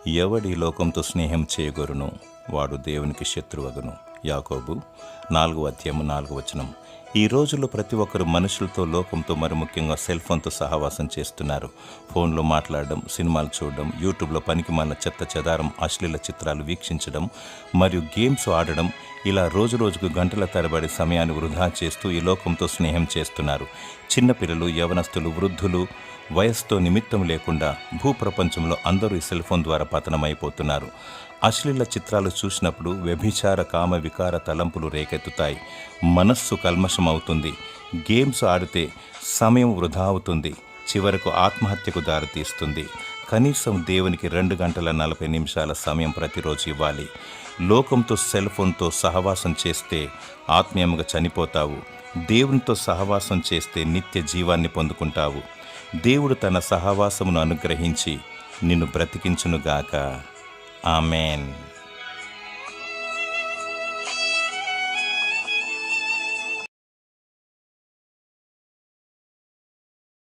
ఎవడి లోకంతో స్నేహం చేయగొరును వాడు దేవునికి శత్రువగును. యాకోబు 4:4. ఈ రోజుల్లో ప్రతి ఒక్కరు మనుషులతో, లోకంతో, మరి ముఖ్యంగా సెల్ ఫోన్తో సహవాసం చేస్తున్నారు. ఫోన్లో మాట్లాడడం, సినిమాలు చూడడం, యూట్యూబ్లో పనికిమాలిన చెత్త చెదారం అశ్లీల చిత్రాలు వీక్షించడం మరియు గేమ్స్ ఆడడం, ఇలా రోజుకు గంటల తరబడి సమయాన్ని వృధా చేస్తూ ఈ లోకంతో స్నేహం చేస్తున్నారు. చిన్నపిల్లలు, యవనస్తులు, వృద్ధులు, వయస్సుతో నిమిత్తం లేకుండా భూప్రపంచంలో అందరూ ఈ సెల్ ఫోన్ ద్వారా పతనమైపోతున్నారు. అశ్లీల చిత్రాలు చూసినప్పుడు వ్యభిచార, కామ, వికార తలంపులు రేకెత్తుతాయి. మనస్సు కల్మషం అవుతుంది. గేమ్స్ ఆడితే సమయం వృధా అవుతుంది. చివరకు ఆత్మహత్యకు దారితీస్తుంది. కనీసం దేవునికి 2 గంటల 40 నిమిషాల సమయం ప్రతిరోజు ఇవ్వాలి. లోకంతో, సెల్ ఫోన్తో సహవాసం చేస్తే ఆత్మీయంగా చనిపోతావు. దేవునితో సహవాసం చేస్తే నిత్య జీవాన్ని పొందుకుంటావు. దేవుడు తన సహవాసమును అనుగ్రహించి నిన్ను బ్రతికించునుగాక. ఆమెన్.